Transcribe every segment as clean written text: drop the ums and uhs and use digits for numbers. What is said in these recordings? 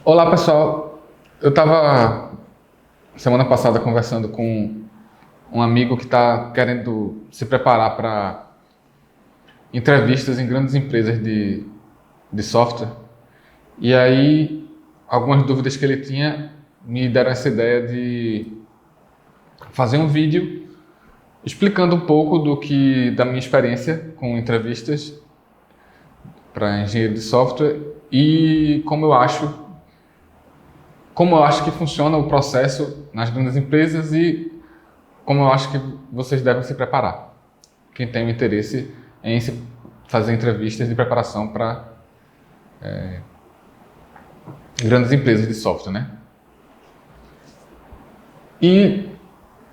Olá pessoal, eu estava semana passada conversando com um amigo que está querendo se preparar para entrevistas em grandes empresas de software, e aí algumas dúvidas que ele tinha me deram essa ideia de fazer um vídeo explicando um pouco da minha experiência com entrevistas para engenheiro de software e como eu acho que funciona o processo nas grandes empresas e como eu acho que vocês devem se preparar. Quem tem o interesse em fazer entrevistas de preparação para grandes empresas de software, né? E,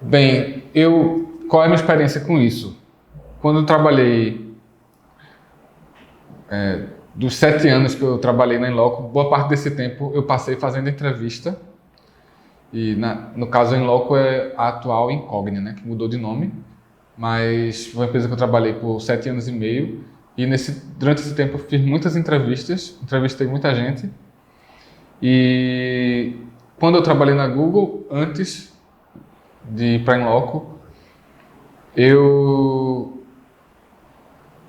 bem, qual é a minha experiência com isso? Quando eu trabalhei, dos 7 anos que eu trabalhei na Inloco, boa parte desse tempo eu passei fazendo entrevista. E no caso, a Inloco é a atual Incognia, né, que mudou de nome, mas foi uma empresa que eu trabalhei por 7 anos e meio, e durante esse tempo eu fiz muitas entrevistas, entrevistei muita gente, e quando eu trabalhei na Google, antes de ir para a Inloco, eu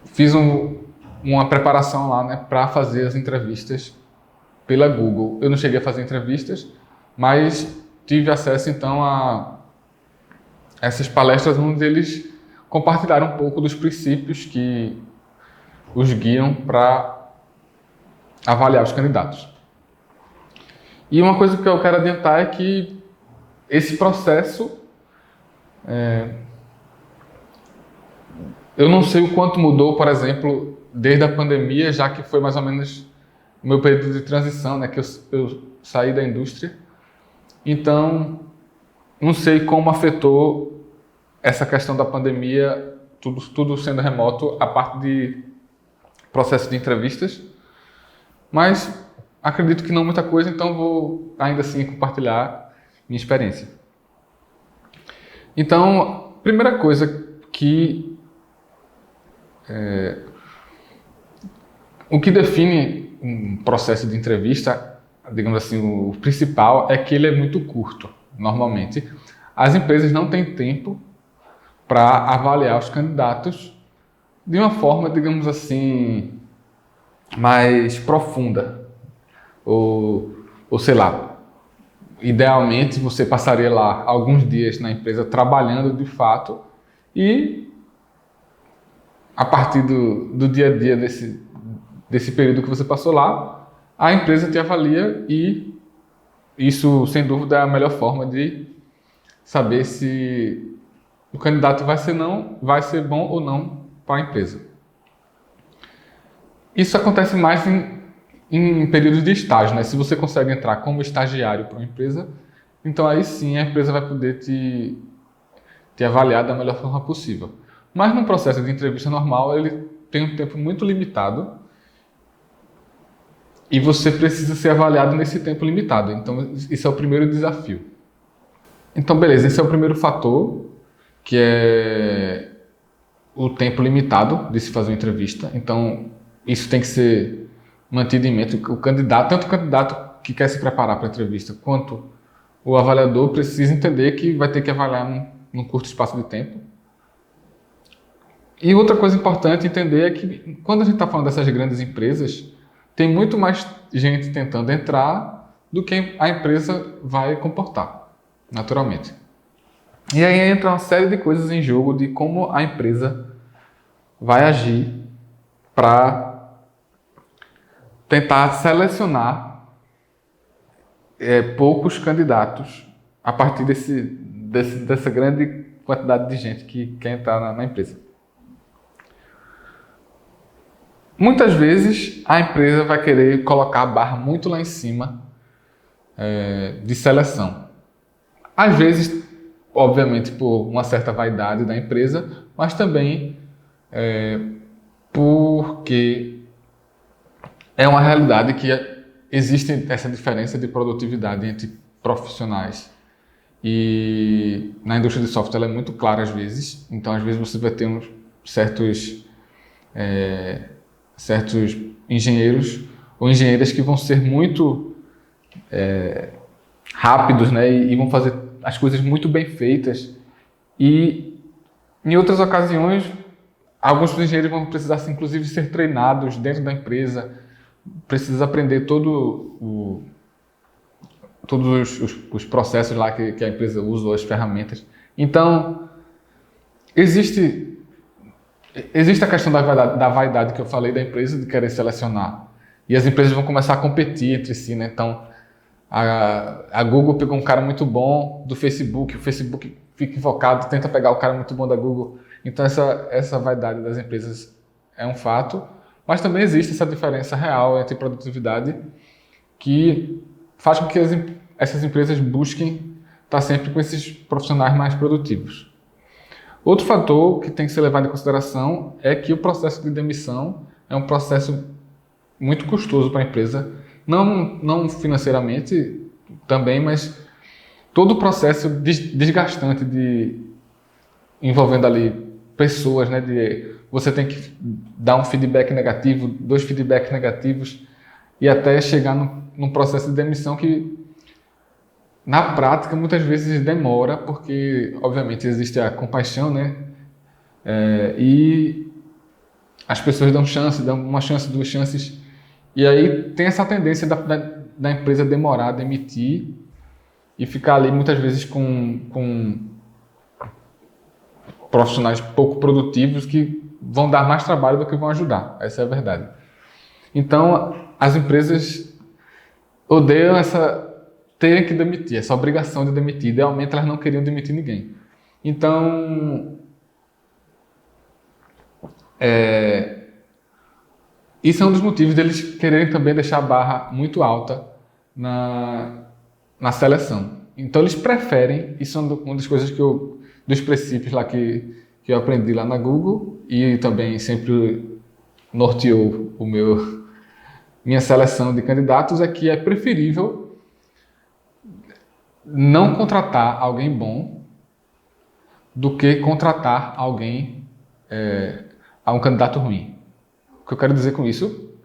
fiz uma preparação lá, né, para fazer as entrevistas pela Google. Eu não cheguei a fazer entrevistas, mas tive acesso então a essas palestras onde eles compartilharam um pouco dos princípios que os guiam para avaliar os candidatos. E uma coisa que eu quero adiantar é que esse processo, eu não sei o quanto mudou, por exemplo, desde a pandemia, já que foi mais ou menos o meu período de transição, né, que eu saí da indústria. Então, não sei como afetou essa questão da pandemia, tudo sendo remoto, a parte de processo de entrevistas, mas acredito que não muita coisa, então vou ainda assim compartilhar minha experiência. Então, primeira coisa o que define um processo de entrevista, digamos assim, o principal é que ele é muito curto, normalmente. As empresas não têm tempo para avaliar os candidatos de uma forma, digamos assim, mais profunda. Ou sei lá, idealmente você passaria lá alguns dias na empresa trabalhando de fato e a partir do dia a dia desse período que você passou lá, a empresa te avalia e isso, sem dúvida, é a melhor forma de saber se o candidato vai ser bom ou não para a empresa. Isso acontece mais em períodos de estágio, né? Se você consegue entrar como estagiário para uma empresa, então aí sim a empresa vai poder te avaliar da melhor forma possível. Mas no processo de entrevista normal, ele tem um tempo muito limitado e você precisa ser avaliado nesse tempo limitado. Então, isso é o primeiro desafio. Então, beleza, esse é o primeiro fator, que é o tempo limitado de se fazer uma entrevista. Então, isso tem que ser mantido em mente. Tanto o candidato que quer se preparar para a entrevista, quanto o avaliador precisa entender que vai ter que avaliar num curto espaço de tempo. E outra coisa importante entender é que quando a gente está falando dessas grandes empresas, tem muito mais gente tentando entrar do que a empresa vai comportar, naturalmente. E aí entra uma série de coisas em jogo de como a empresa vai agir para tentar selecionar poucos candidatos a partir dessa grande quantidade de gente que quer entrar na empresa. Muitas vezes a empresa vai querer colocar a barra muito lá em cima de seleção. Às vezes, obviamente, por uma certa vaidade da empresa, mas também porque é uma realidade que existe essa diferença de produtividade entre profissionais. E na indústria de software ela é muito clara às vezes. Então, às vezes você vai ter certos engenheiros ou engenheiras que vão ser muito rápidos, né? E vão fazer as coisas muito bem feitas. E em outras ocasiões, alguns dos engenheiros vão precisar, inclusive, ser treinados dentro da empresa, precisa aprender todos os processos lá que a empresa usa, ou as ferramentas. Então, existe a questão da vaidade que eu falei da empresa, de querer selecionar. E as empresas vão começar a competir entre si, né? Então, a Google pegou um cara muito bom do Facebook, o Facebook fica invocado, tenta pegar o cara muito bom da Google. Então, essa vaidade das empresas é um fato, mas também existe essa diferença real entre produtividade que faz com que essas empresas busquem estar sempre com esses profissionais mais produtivos. Outro fator que tem que ser levado em consideração é que o processo de demissão é um processo muito custoso para a empresa, não financeiramente também, mas todo o processo desgastante envolvendo ali pessoas, né? Você tem que dar um feedback negativo, 2 feedbacks negativos e até chegar num processo de demissão que na prática muitas vezes demora, porque obviamente existe a compaixão, né? E as pessoas dão uma chance, 2 chances, e aí tem essa tendência da empresa demorar a demitir e ficar ali muitas vezes com profissionais pouco produtivos que vão dar mais trabalho do que vão ajudar. Essa é a verdade. Então, as empresas odeiam terem que demitir, essa obrigação de demitir. Idealmente, elas não queriam demitir ninguém. Então, isso é um dos motivos deles quererem também deixar a barra muito alta na seleção. Então, eles preferem, isso é uma das coisas dos princípios lá que eu aprendi lá na Google e também sempre norteou minha seleção de candidatos, é que é preferível não contratar alguém bom do que contratar um candidato ruim. O que eu quero dizer com isso,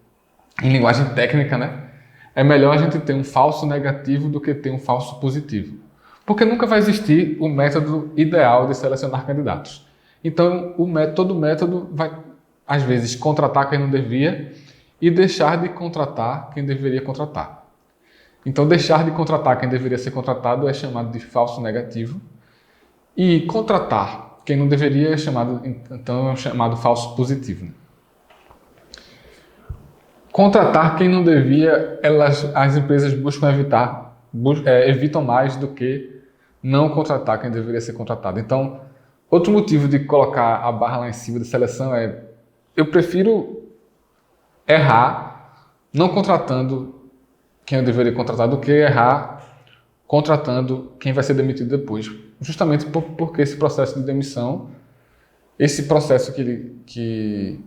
em linguagem técnica, né? É melhor a gente ter um falso negativo do que ter um falso positivo. Porque nunca vai existir o método ideal de selecionar candidatos. Então, todo método vai, às vezes, contratar quem não devia e deixar de contratar quem deveria contratar. Então, deixar de contratar quem deveria ser contratado é chamado de falso negativo. E contratar quem não deveria é chamado falso positivo. Contratar quem não devia, as empresas buscam evitam mais do que não contratar quem deveria ser contratado. Então, outro motivo de colocar a barra lá em cima da seleção é: eu prefiro errar não contratando quem eu deveria contratar do que errar contratando quem vai ser demitido depois. Justamente porque esse processo de demissão, esse processo que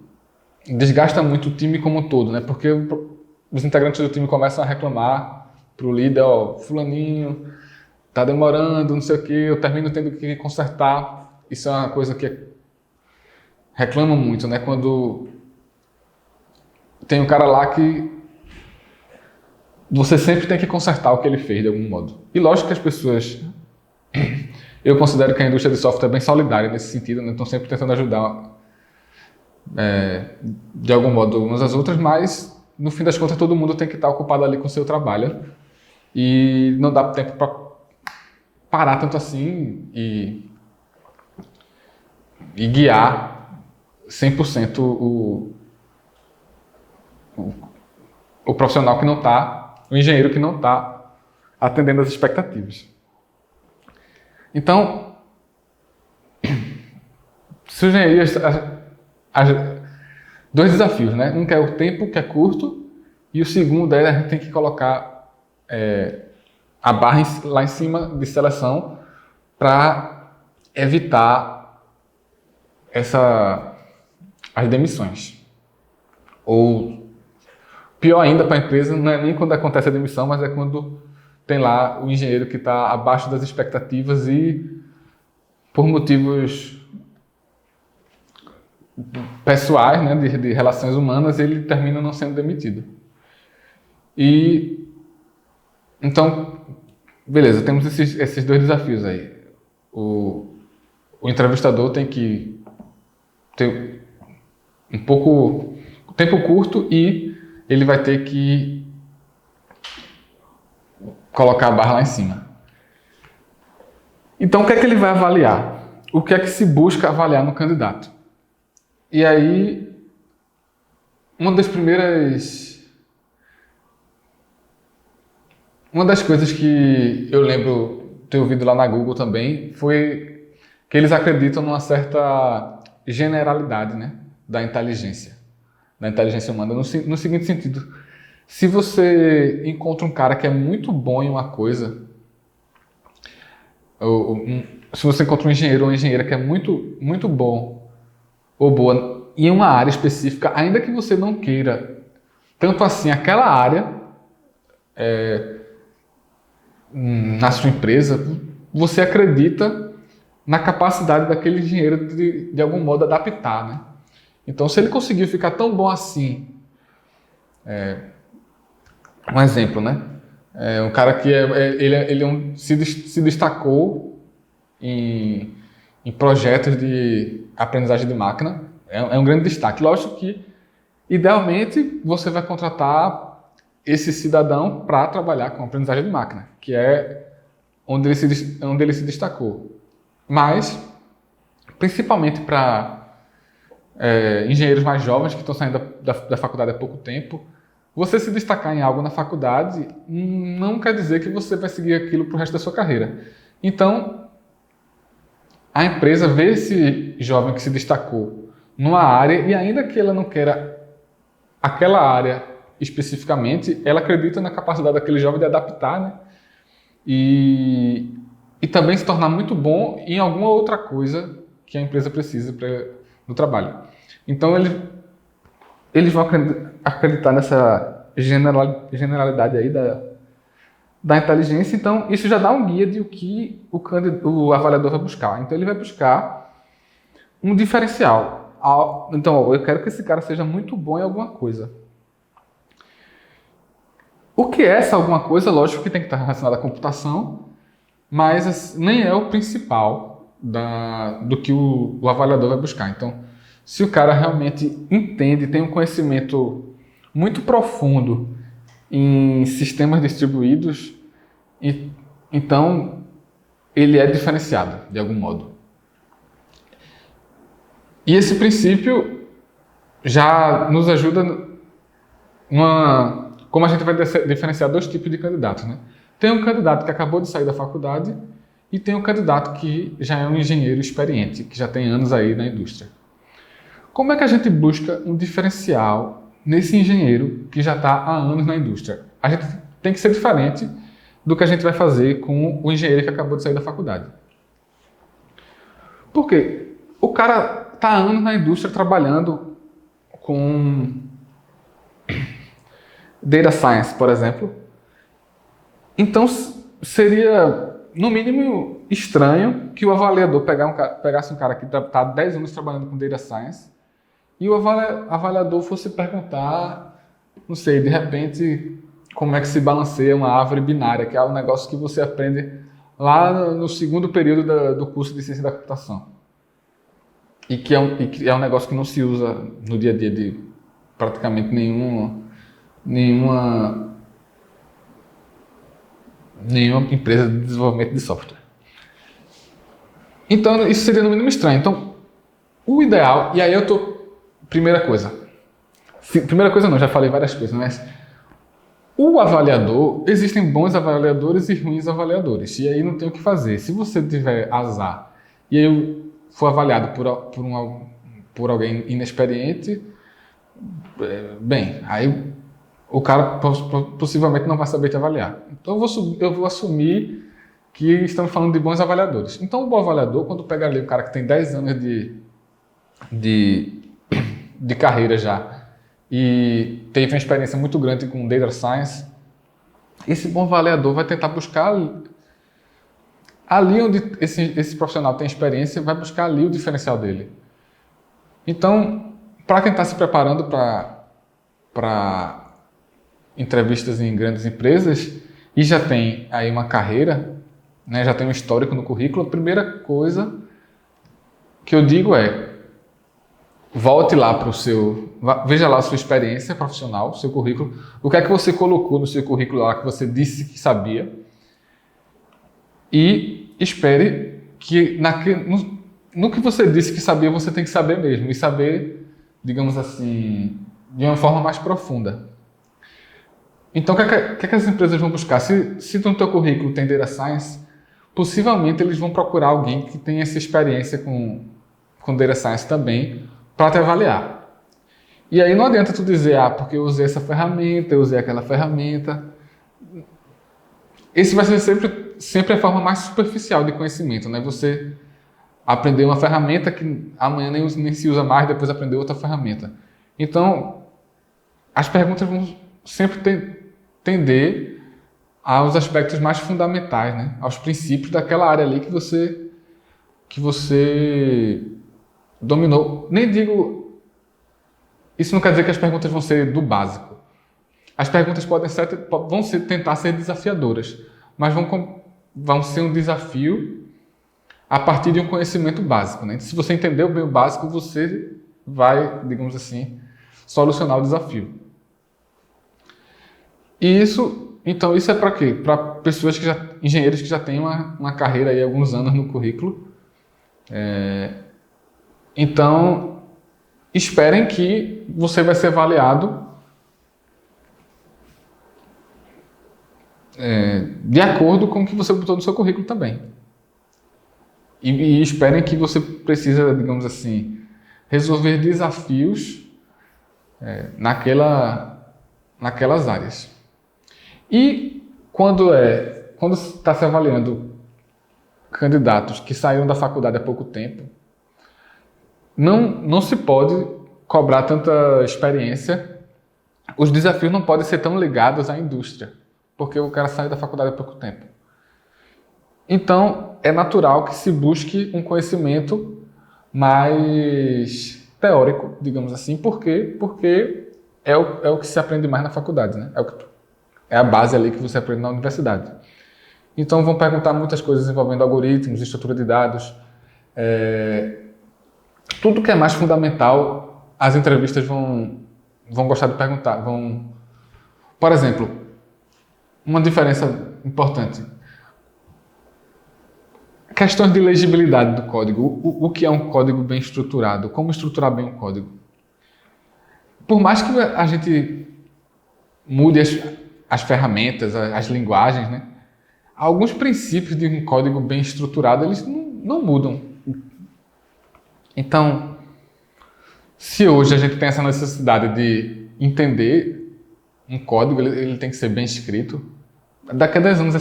desgasta muito o time como um todo, né? Porque os integrantes do time começam a reclamar pro líder: fulaninho tá demorando, não sei o que, eu termino tendo que consertar. Isso é uma coisa que reclamam muito, né? Quando tem um cara lá que você sempre tem que consertar o que ele fez de algum modo. E lógico que as pessoas... Eu considero que a indústria de software é bem solidária nesse sentido, né? Estão sempre tentando ajudar de algum modo umas às outras, mas no fim das contas todo mundo tem que estar ocupado ali com o seu trabalho e não dá tempo para parar tanto assim e guiar 100% o profissional que não está, o engenheiro que não está atendendo às expectativas. Então, engenharia, 2 desafios, né? Um que é o tempo, que é curto, e o segundo é a gente tem que colocar a barra lá em cima de seleção para evitar as demissões. Ou pior ainda para a empresa, não é nem quando acontece a demissão, mas é quando tem lá o engenheiro que está abaixo das expectativas e, por motivos pessoais, né, de relações humanas, ele termina não sendo demitido. E Então, beleza, temos esses dois desafios aí. O entrevistador tem que ter um pouco tempo curto e ele vai ter que colocar a barra lá em cima. Então, o que é que ele vai avaliar? O que é que se busca avaliar no candidato? E aí, uma das coisas que eu lembro ter ouvido lá na Google também foi que eles acreditam numa certa generalidade, né, da inteligência humana, no seguinte sentido: se você encontra um cara que é muito bom em uma coisa, se você encontra um engenheiro ou uma engenheira que é muito, muito bom ou boa em uma área específica, ainda que você não queira tanto assim aquela área na sua empresa, você acredita na capacidade daquele engenheiro de algum modo adaptar, né? Então, se ele conseguiu ficar tão bom assim, um exemplo, né? Um cara que se destacou em projetos de aprendizagem de máquina, é um grande destaque. Lógico que, idealmente, você vai contratar esse cidadão para trabalhar com aprendizagem de máquina, que é onde ele se destacou. Mas, principalmente para engenheiros mais jovens que estão saindo da faculdade há pouco tempo, você se destacar em algo na faculdade não quer dizer que você vai seguir aquilo para o resto da sua carreira. Então, a empresa vê esse jovem que se destacou numa área e ainda que ela não queira aquela área especificamente, ela acredita na capacidade daquele jovem de adaptar, né? E também se tornar muito bom em alguma outra coisa que a empresa precisa no trabalho. Então, eles vão acreditar nessa generalidade aí da inteligência. Então, isso já dá um guia de o que o avaliador vai buscar. Então, ele vai buscar um diferencial. Então, eu quero que esse cara seja muito bom em alguma coisa. O que é essa alguma coisa? Lógico que tem que estar relacionado à computação, mas nem é o principal do que o avaliador vai buscar. Então, se o cara realmente entende, tem um conhecimento muito profundo em sistemas distribuídos, então ele é diferenciado de algum modo. E esse princípio já nos ajuda como a gente vai diferenciar dois tipos de candidatos, né? Tem um candidato que acabou de sair da faculdade e tem um candidato que já é um engenheiro experiente, que já tem anos aí na indústria. Como é que a gente busca um diferencial nesse engenheiro que já está há anos na indústria? A gente tem que ser diferente do que a gente vai fazer com o engenheiro que acabou de sair da faculdade. Por quê? O cara está há anos na indústria trabalhando com Data Science, por exemplo. Então, seria, no mínimo, estranho que o avaliador pegasse um cara que está há 10 anos trabalhando com Data Science e o avaliador fosse perguntar, não sei, de repente, como é que se balanceia uma árvore binária, que é um negócio que você aprende lá no segundo período do curso de Ciência da Computação. E que é um negócio que não se usa no dia a dia de praticamente nenhuma empresa de desenvolvimento de software. Então, isso seria no mínimo estranho. Então, o ideal, e aí primeira coisa não, já falei várias coisas, mas o avaliador, existem bons avaliadores e ruins avaliadores, e aí não tem o que fazer. Se você tiver azar e aí for avaliado por alguém inexperiente, bem, aí o cara possivelmente não vai saber te avaliar. Então eu vou assumir que estamos falando de bons avaliadores. Então o bom avaliador, quando pega ali o cara que tem 10 anos de carreira já e teve uma experiência muito grande com Data Science, esse bom avaliador vai tentar buscar ali onde esse profissional tem experiência, vai buscar ali o diferencial dele. Então, para quem está se preparando para entrevistas em grandes empresas, e já tem aí uma carreira, né, já tem um histórico no currículo, a primeira coisa que eu digo é: volte lá para o seu... Veja lá a sua experiência profissional, seu currículo. O que é que você colocou no seu currículo lá que você disse que sabia? E espere que no que você disse que sabia, você tem que saber mesmo. E saber, digamos assim, de uma forma mais profunda. Então, o que é que as empresas vão buscar? Se no teu currículo tem Data Science, possivelmente eles vão procurar alguém que tenha essa experiência com Data Science também, para te avaliar. E aí não adianta tu dizer, porque eu usei essa ferramenta, eu usei aquela ferramenta. Esse vai ser sempre a forma mais superficial de conhecimento, né? Você aprender uma ferramenta que amanhã nem se usa mais, depois aprender outra ferramenta. Então, as perguntas vão sempre tender aos aspectos mais fundamentais, né? Aos princípios daquela área ali que você dominou. Nem digo... Isso não quer dizer que as perguntas vão ser do básico. As perguntas vão tentar ser desafiadoras, mas vão ser um desafio a partir de um conhecimento básico, né? Se você entendeu bem o básico, você vai, digamos assim, solucionar o desafio. E então isso é para quê? Para pessoas engenheiros que já têm uma carreira aí há alguns anos no currículo. Então, esperem que você vai ser avaliado de acordo com o que você botou no seu currículo também. E esperem que você precisa, digamos assim, resolver desafios naquelas áreas. E quando está se avaliando candidatos que saíram da faculdade há pouco tempo, não se pode cobrar tanta experiência. Os desafios não podem ser tão ligados à indústria, porque o cara saiu da faculdade há pouco tempo. Então, é natural que se busque um conhecimento mais teórico, digamos assim. Por quê? Porque é o que se aprende mais na faculdade, né? É a base ali que você aprende na universidade. Então, vão perguntar muitas coisas envolvendo algoritmos, estrutura de dados. Tudo que é mais fundamental, as entrevistas vão gostar de perguntar. Por exemplo, uma diferença importante. Questões de legibilidade do código. O que é um código bem estruturado? Como estruturar bem um código? Por mais que a gente mude as ferramentas, as linguagens, né? Alguns princípios de um código bem estruturado, eles não mudam. Então, se hoje a gente tem essa necessidade de entender um código, ele tem que ser bem escrito, daqui a 10 anos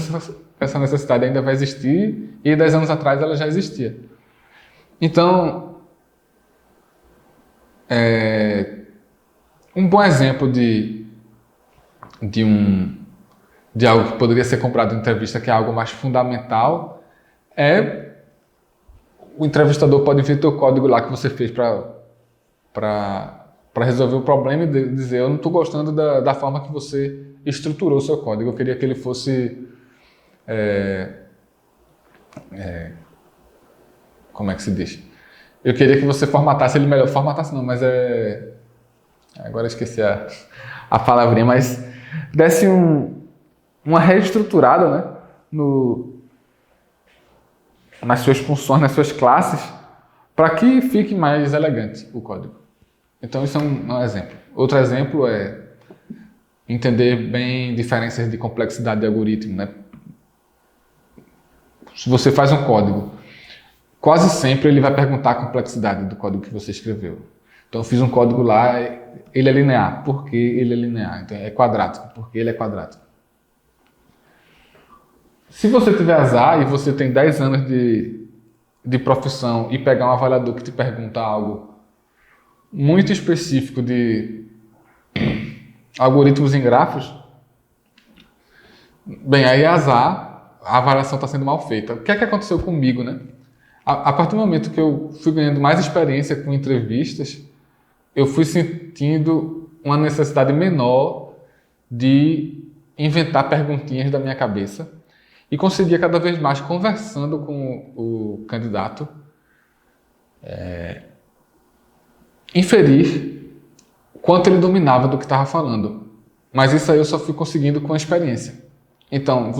essa necessidade ainda vai existir, e 10 anos atrás ela já existia. Então, um bom exemplo de algo que poderia ser comprado em entrevista, que é algo mais fundamental, o entrevistador pode ver teu código lá que você fez para resolver o problema e dizer: eu não estou gostando da forma que você estruturou o seu código, eu queria que ele fosse... como é que se diz? Eu queria que você formatasse ele melhor. Formatasse não, mas agora eu esqueci a palavrinha, mas desse uma reestruturada, né, nas suas funções, nas suas classes, para que fique mais elegante o código. Então isso é um exemplo. Outro exemplo é entender bem diferenças de complexidade de algoritmo, né? Se você faz um código, quase sempre ele vai perguntar a complexidade do código que você escreveu. Então eu fiz um código lá, ele é linear. Por que ele é linear? Então é quadrático. Por que ele é quadrático? Se você tiver azar e você tem 10 anos de profissão e pegar um avaliador que te pergunta algo muito específico de algoritmos em grafos, bem, aí é azar, a avaliação está sendo mal feita. O que é que aconteceu comigo, né? A partir do momento que eu fui ganhando mais experiência com entrevistas, eu fui sentindo uma necessidade menor de inventar perguntinhas da minha cabeça e conseguia cada vez mais, conversando com o candidato, inferir quanto ele dominava do que estava falando. Mas isso aí eu só fui conseguindo com a experiência. Então,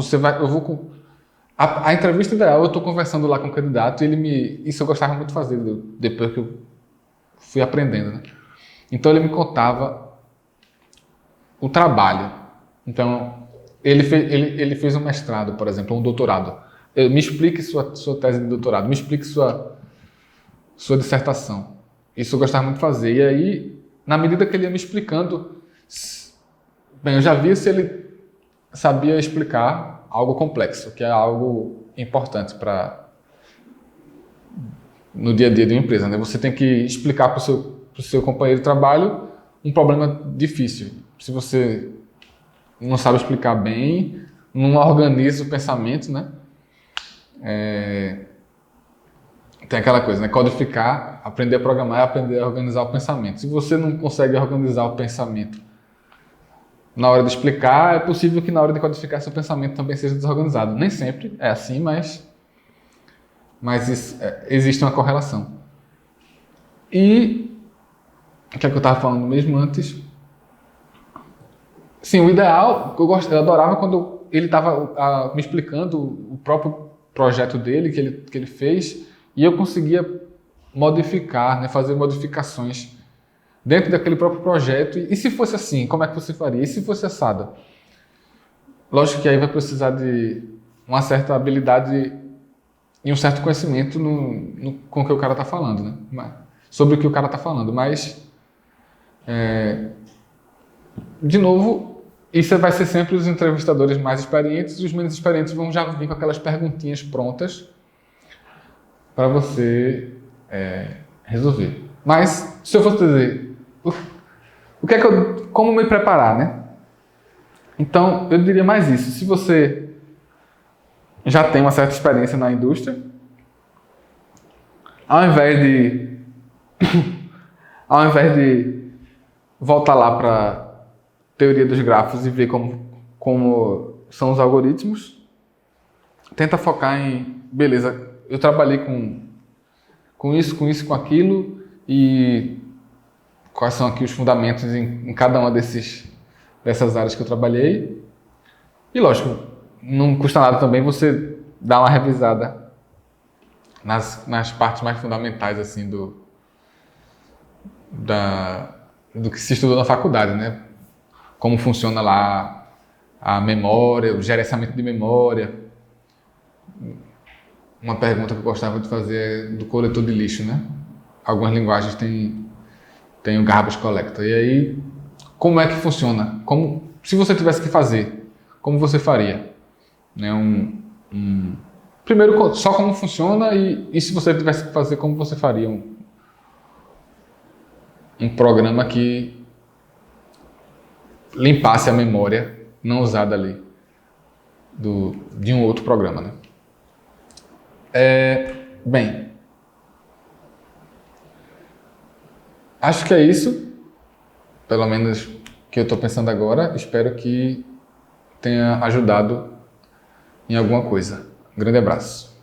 a entrevista ideal, eu estou conversando lá com o candidato e isso eu gostava muito de fazer depois que eu fui aprendendo, né? Então ele me contava o trabalho. Então, ele fez um mestrado, por exemplo, um doutorado. Me explique sua tese de doutorado, me explique sua dissertação. Isso eu gostava muito de fazer. E aí, na medida que ele ia me explicando, bem, eu já via se ele sabia explicar algo complexo, que é algo importante no dia a dia de uma empresa, né? Você tem que explicar para o seu companheiro de trabalho um problema difícil. Se você não sabe explicar bem, não organiza o pensamento, né? Tem aquela coisa, né? Codificar, aprender a programar é aprender a organizar o pensamento. Se você não consegue organizar o pensamento na hora de explicar, é possível que na hora de codificar seu pensamento também seja desorganizado. Nem sempre é assim, mas existe uma correlação. E o que é que eu estava falando mesmo antes? Sim, o ideal, eu adorava quando ele estava me explicando o próprio projeto dele, que ele fez, e eu conseguia modificar, né, fazer modificações dentro daquele próprio projeto. E se fosse assim, como é que você faria? E se fosse assado? Lógico que aí vai precisar de uma certa habilidade e um certo conhecimento com o que o cara está falando, né? Sobre o que o cara está falando. Mas, de novo, isso vai ser sempre os entrevistadores mais experientes, e os menos experientes vão já vir com aquelas perguntinhas prontas para você resolver. Mas, se eu fosse dizer, como me preparar, né? Então, eu diria mais isso. Se você já tem uma certa experiência na indústria, ao invés de voltar lá para teoria dos grafos e ver como são os algoritmos, tenta focar em, beleza, eu trabalhei com isso, com aquilo, e quais são aqui os fundamentos em cada uma dessas áreas que eu trabalhei. E lógico, não custa nada também você dar uma revisada nas partes mais fundamentais assim do que se estudou na faculdade, né? Como funciona lá a memória, o gerenciamento de memória. Uma pergunta que eu gostava de fazer é do coletor de lixo, né? Algumas linguagens têm o garbage collector. E aí, como é que funciona? Se você tivesse que fazer, como você faria? Né? Primeiro, só como funciona, e se você tivesse que fazer, como você faria um programa que limpasse a memória não usada ali de um outro programa, né? Bem, acho que é isso, pelo menos que eu estou pensando agora. Espero que tenha ajudado em alguma coisa. Um grande abraço.